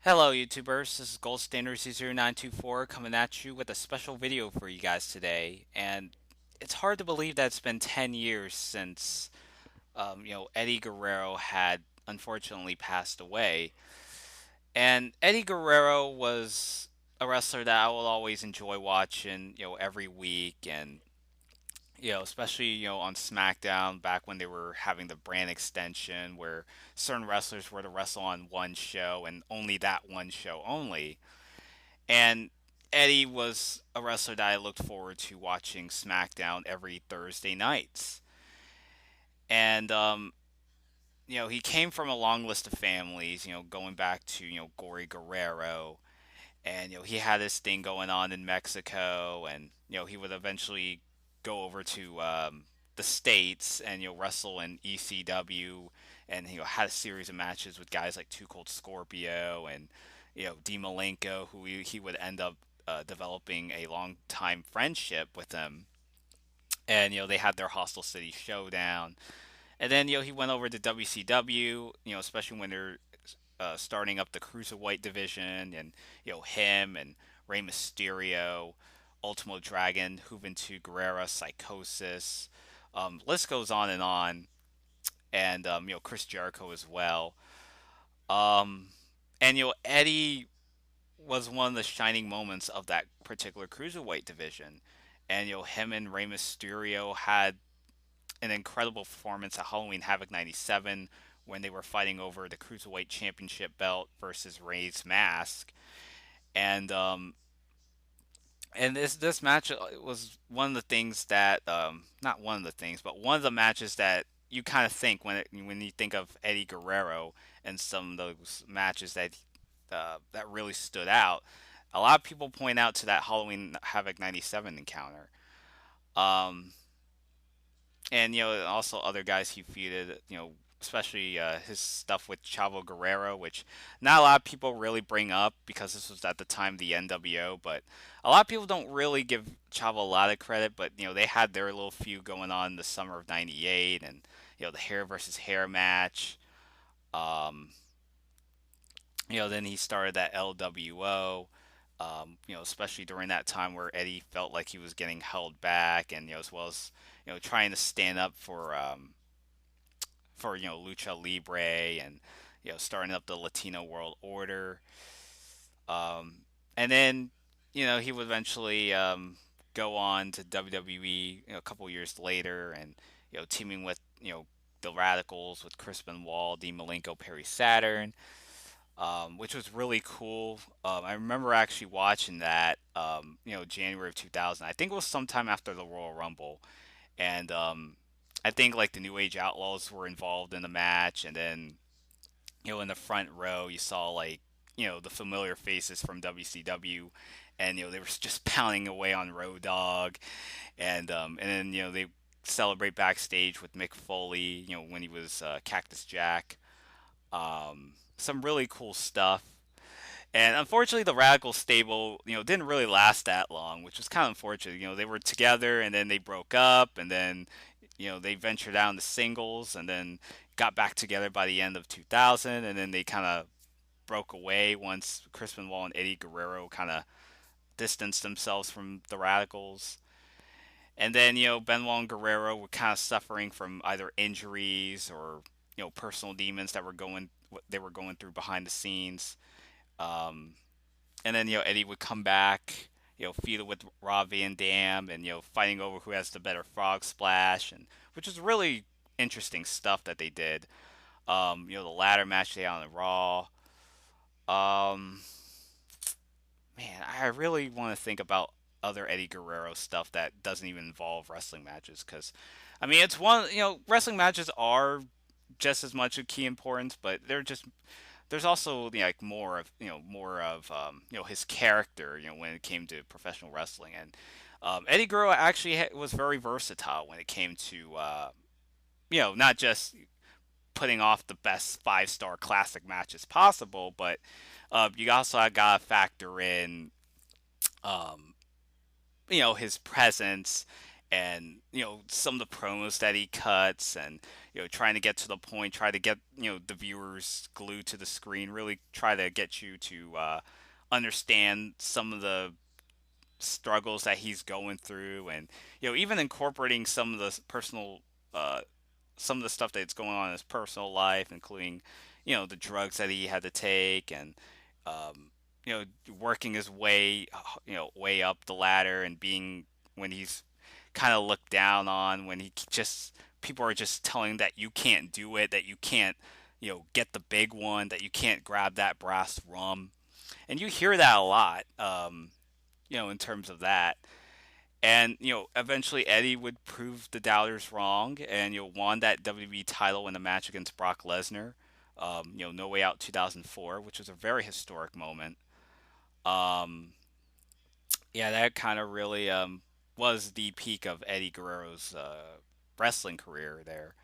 Hello YouTubers, this is Gold Standard C0924 coming at you with a special video for you guys today. And it's hard to believe that it's been 10 years since Eddie Guerrero had unfortunately passed away. And Eddie Guerrero was a wrestler that I will always enjoy watching, every week, and especially, on SmackDown back when they were having the brand extension where certain wrestlers were to wrestle on one show and only that one show only. And Eddie was a wrestler that I looked forward to watching SmackDown every Thursday nights. And he came from a long list of families, going back to, Gory Guerrero, and he had this thing going on in Mexico, and he would eventually go over to the states and wrestle in ECW, and had a series of matches with guys like Too Cold Scorpio and D Malenko, who he would end up developing a long time friendship with him. And they had their Hostile City Showdown, and then he went over to WCW, especially when they're starting up the cruiserweight division, and him and Rey Mysterio, Ultimo Dragon, Juventud Guerrera, Psychosis. List goes on and on, and Chris Jericho as well. Um, and Eddie was one of the shining moments of that particular cruiserweight division, and him and Rey Mysterio had an incredible performance at Halloween Havoc '97 when they were fighting over the Cruiserweight Championship belt versus Ray's Mask. And this match was one of the things that not one of the things, but one of the matches that you kind of think when you think of Eddie Guerrero and some of those matches that really stood out. A lot of people point out to that Halloween Havoc '97 encounter. Um, and also other guys he feuded, especially his stuff with Chavo Guerrero, which not a lot of people really bring up because this was at the time the NWO, but a lot of people don't really give Chavo a lot of credit. But they had their little feud going on in the summer of '98, and the hair versus hair match. um then he started that LWO. Especially during that time where Eddie felt like he was getting held back, and as well as trying to stand up for lucha libre, and starting up the Latino World Order. Um, and then he would eventually go on to WWE a couple years later, and teaming with the Radicals with Chris Benoit, Dean Malenko, Perry Saturn, which was really cool. I remember actually watching that, January of 2000. I think it was sometime after the Royal Rumble, and I think like the New Age Outlaws were involved in the match, and then in the front row you saw like the familiar faces from WCW, and they were just pounding away on Road Dogg, and then they celebrate backstage with Mick Foley, when he was Cactus Jack. Some really cool stuff. And unfortunately, the Radical stable, didn't really last that long, which was kind of unfortunate. They were together and then they broke up, and then, they ventured out into singles, and then got back together by the end of 2000, and then they kind of broke away once Chris Benoit and Eddie Guerrero kind of distanced themselves from the Radicals. And then, Benoit and Guerrero were kind of suffering from either injuries or, personal demons that they were going through behind the scenes. Um, and then Eddie would come back, feud with Rob Van Dam, and fighting over who has the better frog splash, and which is really interesting stuff that they did. The ladder match they had on the Raw. Um, Man, I really want to think about other Eddie Guerrero stuff that doesn't even involve wrestling matches, because I mean it's one, wrestling matches are just as much of key importance, but they're just there's also like more of his character, when it came to professional wrestling. And Eddie Guerrero actually was very versatile when it came to not just putting off the best 5-star classic matches possible, but you also got to factor in um, his presence and some of the promos that he cuts, and trying to get to the point, try to get the viewers glued to the screen, really try to get you to understand some of the struggles that he's going through, and even incorporating some of the personal uh, some of the stuff that's going on in his personal life, including the drugs that he had to take, and um, working his way way up the ladder, and being when he's kind of looked down on, when he just people are just telling him that you can't do it, that you can't get the big one, that you can't grab that brass rum, and you hear that a lot, in terms of that. And eventually Eddie would prove the doubters wrong, and won that WWE title in a match against Brock Lesnar. No Way Out 2004, which was a very historic moment. Um, yeah, that kind of really was the peak of Eddie Guerrero's wrestling career there.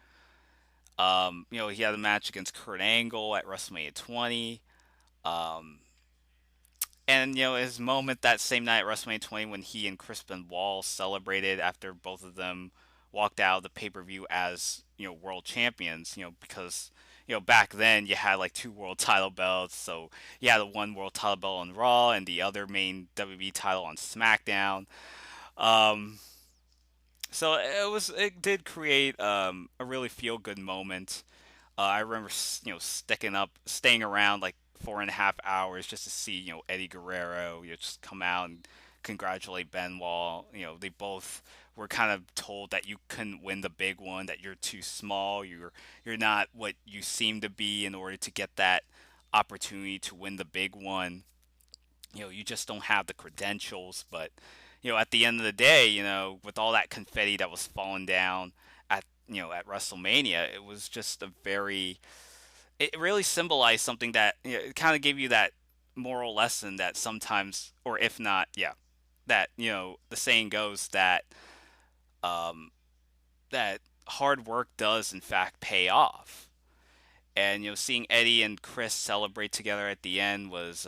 He had a match against Kurt Angle at WrestleMania 20. Um, And his moment that same night at WrestleMania 20, when he and Crispin Wall celebrated after both of them walked out of the pay per view as world champions. Because back then you had like two world title belts, so you had the one world title belt on Raw and the other main WWE title on SmackDown. Um, so it did create a really feel good moment. I remember, staying around like 4.5 hours just to see, Eddie Guerrero, just come out and congratulate Benoit. They both were kind of told that you couldn't win the big one, that you're too small, you're not what you seem to be in order to get that opportunity to win the big one. You just don't have the credentials. But at the end of the day, with all that confetti that was falling down at at WrestleMania, it was just a very it really symbolized something that it kind of gave you that moral lesson that sometimes, or if not, yeah, that the saying goes that um, that hard work does in fact pay off. And seeing Eddie and Chris celebrate together at the end was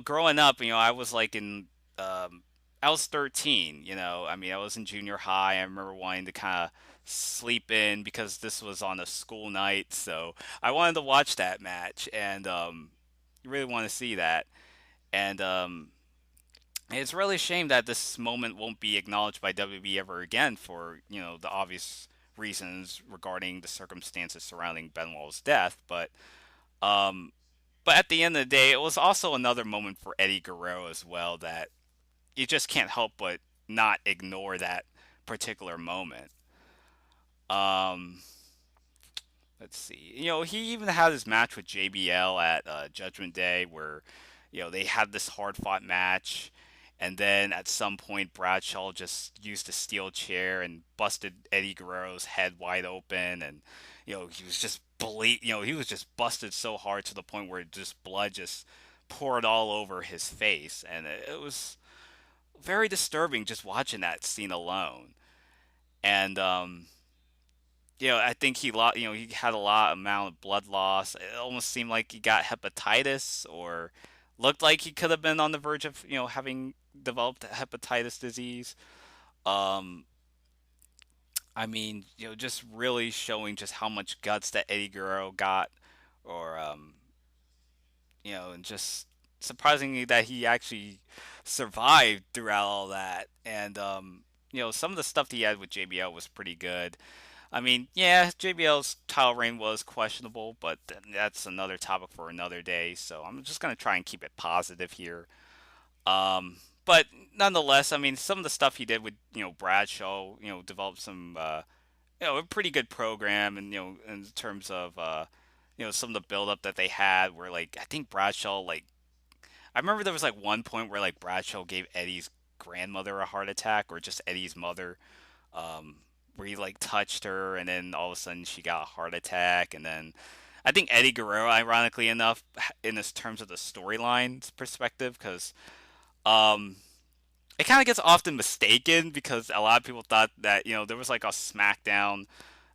growing up, I was like um, I was 13, I mean, I was in junior high. I remember wanting to kind of sleep in because this was on a school night. So I wanted to watch that match, and really want to see that. And it's really a shame that this moment won't be acknowledged by WB ever again for, the obvious reasons regarding the circumstances surrounding Benoit's death. Um, but at the end of the day, it was also another moment for Eddie Guerrero as well, that you just can't help but not ignore that particular moment. Um, let's see. He even had his match with JBL at Judgment Day, where they had this hard fought match, and then at some point Bradshaw just used a steel chair and busted Eddie Guerrero's head wide open, and he was just he was just busted so hard to the point where just blood just poured all over his face, and it was very disturbing just watching that scene alone. And I think he had a lot amount of blood loss. It almost seemed like he got hepatitis, or looked like he could have been on the verge of having developed hepatitis disease. Um, I mean, just really showing just how much guts that Eddie Guerrero got, or and just surprisingly that he actually survived throughout all that. And some of the stuff that he had with JBL was pretty good. I mean, yeah, JBL's title reign was questionable, but that's another topic for another day. So I'm just gonna try and keep it positive here. Um, but nonetheless, I mean, some of the stuff he did with Bradshaw, developed some a pretty good program, and in terms of some of the build up that they had, where like I think Bradshaw, like, I remember there was like one point where like Bradshaw gave Eddie's grandmother a heart attack, or just Eddie's mother, um, where he like touched her, and then all of a sudden she got a heart attack. And then I think Eddie Guerrero, ironically enough, in this terms of the storyline perspective, because um, it kind of gets often mistaken, because a lot of people thought that there was like a SmackDown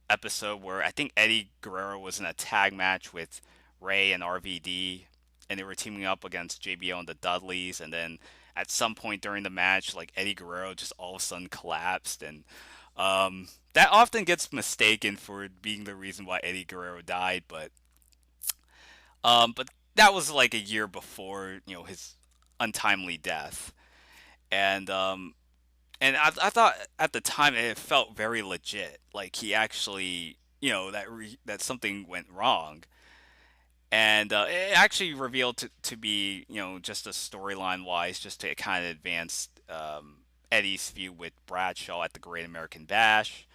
episode where I think Eddie Guerrero was in a tag match with Ray and RVD, and they were teaming up against JBL and the Dudleys. And then at some point during the match, like Eddie Guerrero just all of a sudden collapsed, and that often gets mistaken for being the reason why Eddie Guerrero died. But that was like a year before his untimely death, and I thought at the time it felt very legit, like he actually that something went wrong, and it actually revealed to be just a storyline wise, just to kind of advance Eddie's feud with Bradshaw at the Great American Bash,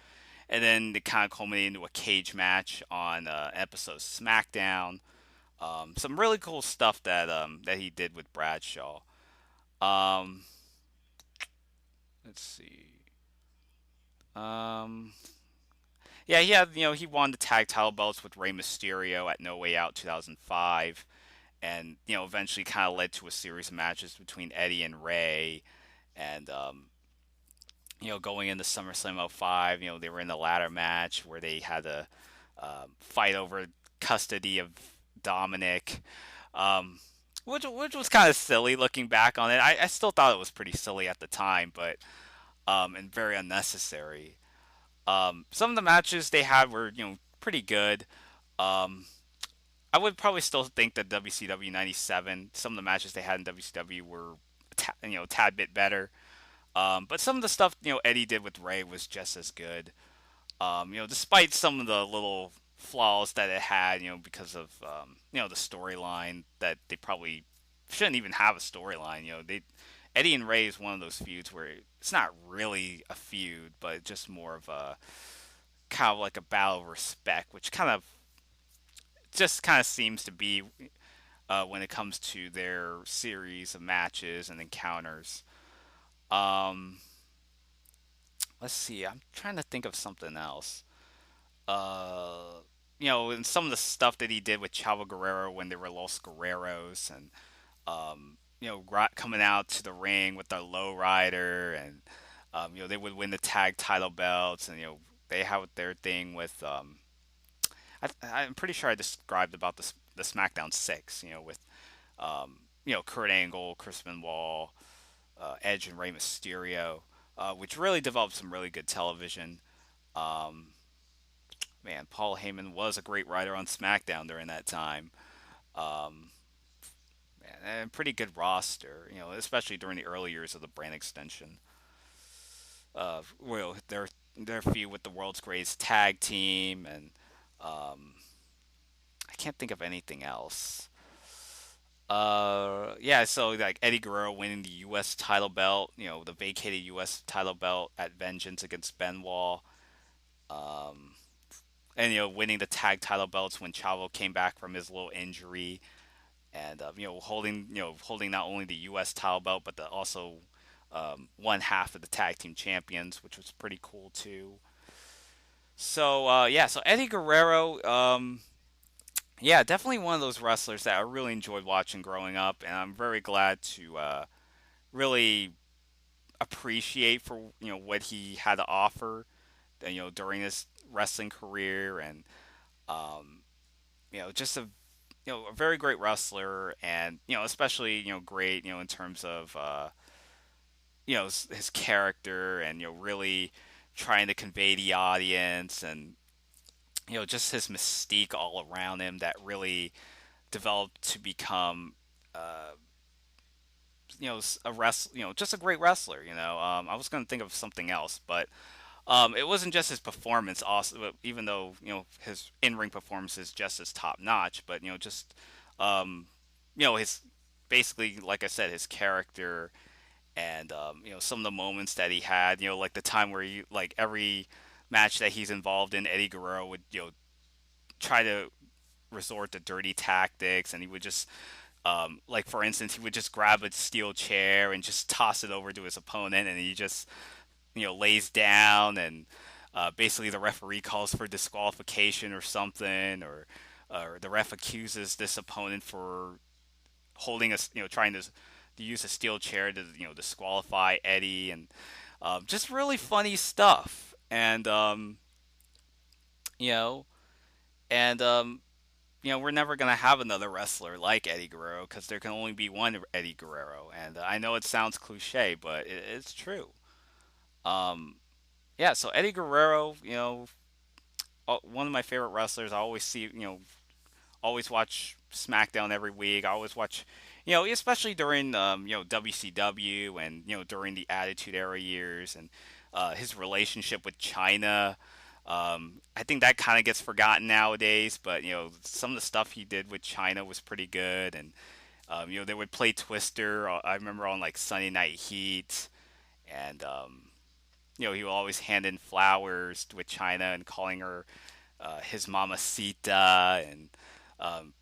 and then it kind of culminated into a cage match on episode of SmackDown. Some really cool stuff that he did with Bradshaw. Um, let's see. Um, yeah, he won the tag title belts with Rey Mysterio at No Way Out 2005, and eventually kind of led to a series of matches between Eddie and Rey, and going into SummerSlam '05, they were in the ladder match where they had to fight over custody of Dominic, um, which was kind of silly looking back on it. I still thought it was pretty silly at the time, but and very unnecessary. Some of the matches they had were pretty good. Um, I would probably still think that WCW '97. Some of the matches they had in WCW were a tad bit better. But some of the stuff Eddie did with Ray was just as good. Despite some of the little flaws that it had, because of the storyline that they probably shouldn't even have a storyline. They Eddie and Ray is one of those feuds where it's not really a feud, but just more of a kind of like a battle of respect, which kind of seems to be when it comes to their series of matches and encounters. Um, let's see. I'm trying to think of something else. Uh, and some of the stuff that he did with Chavo Guerrero when they were Los Guerreros, and coming out to the ring with the lowrider, and they would win the tag title belts, and they have their thing with. I'm pretty sure I described about the SmackDown Six, with Kurt Angle, Chris Benoit, Edge, and Rey Mysterio, which really developed some really good television. Um, Man, Paul Heyman was a great writer on SmackDown during that time. Um, and pretty good roster, especially during the early years of the brand extension. Their feud with the world's greatest tag team, and um, I can't think of anything else. Yeah, so like Eddie Guerrero winning the U.S. title belt, the vacated U.S. title belt at Vengeance against Benoit, um, and winning the tag title belts when Chavo came back from his little injury, and holding not only the U.S. title belt but also one half of the tag team champions, which was pretty cool too. So yeah, so Eddie Guerrero, yeah, definitely one of those wrestlers that I really enjoyed watching growing up, and I'm very glad to really appreciate for what he had to offer, during his wrestling career, and um, just a very great wrestler, and especially great in terms of his character, and really trying to convey the audience, and just his mystique all around him that really developed to become uh, just a great wrestler. I was going to think of something else, but it wasn't just his performance, also, even though his in-ring performance is just as top notch, but just um, his basically, like I said, his character, and some of the moments that he had, like the time where like every match that he's involved in, Eddie Guerrero would try to resort to dirty tactics, and he would just like for instance, he would just grab a steel chair and just toss it over to his opponent, and he just lays down, and basically the referee calls for disqualification or something, or the ref accuses this opponent for holding trying to use a steel chair to disqualify Eddie, and just really funny stuff, and you know and we're never gonna have another wrestler like Eddie Guerrero because there can only be one Eddie Guerrero, and I know it sounds cliche, but it's true. Um, yeah, so Eddie Guerrero, one of my favorite wrestlers. I always see, always watch SmackDown every week. I always watch, especially during WCW and during the Attitude Era years and his relationship with China. I think that kind of gets forgotten nowadays, but some of the stuff he did with China was pretty good, and they would play Twister. I remember on like Sunday Night Heat, and he would always hand in flowers with China and calling her his mamacita, and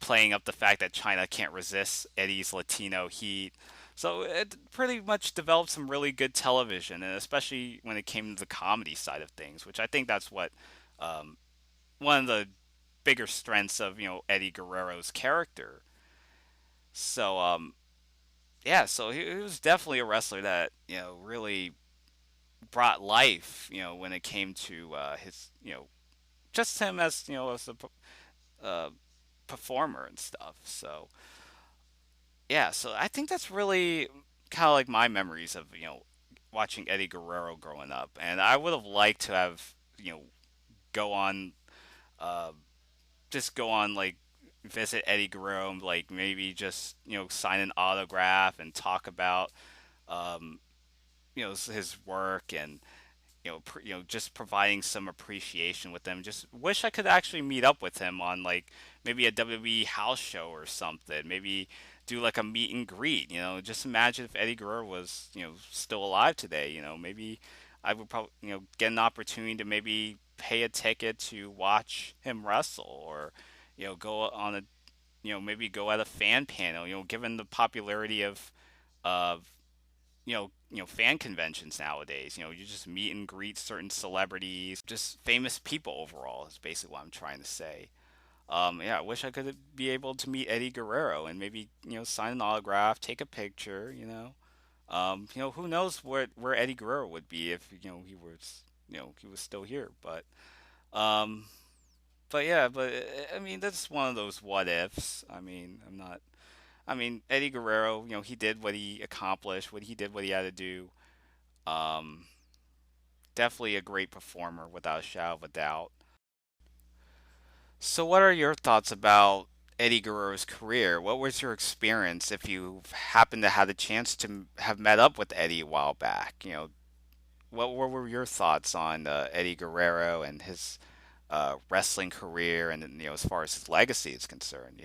playing up the fact that China can't resist Eddie's Latino heat. So it pretty much developed some really good television, and especially when it came to the comedy side of things, which I think that's what um, one of the bigger strengths of Eddie Guerrero's character. So yeah, so he was definitely a wrestler that really brought life. When it came to his just him as as a uh, performer and stuff. So yeah, so I think that's really kind of like my memories of watching Eddie Guerrero growing up, and I would have liked to have go on uh, just go on like visit Eddie Guerrero and like maybe just sign an autograph and talk about um, his work and just providing some appreciation with them. Just wish I could actually meet up with him on like maybe a WWE house show or something. Maybe do like a meet and greet. Just imagine if Eddie Guerrero was still alive today. Maybe I would probably get an opportunity to maybe pay a ticket to watch him wrestle, or go on a maybe go at a fan panel. Given the popularity of fan conventions nowadays. You just meet and greet certain celebrities, just famous people overall. Is basically what I'm trying to say. Yeah, I wish I could be able to meet Eddie Guerrero and maybe sign an autograph, take a picture. Who knows where Eddie Guerrero would be if he was still here. Um, but yeah, I mean that's one of those what ifs. I mean, I'm not. I mean, Eddie Guerrero, he did what he accomplished, what he had to do. Um, Definitely a great performer without a shadow of a doubt. So, what are your thoughts about Eddie Guerrero's career? What was your experience if you happened to have the chance to have met up with Eddie a while back? What were your thoughts on Eddie Guerrero and his wrestling career, and as far as his legacy is concerned?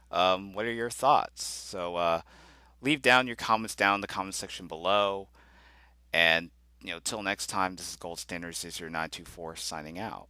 What are your thoughts? So, leave down your comments down in the comment section below. And till next time, this is Gold Standards. This is your 924 signing out.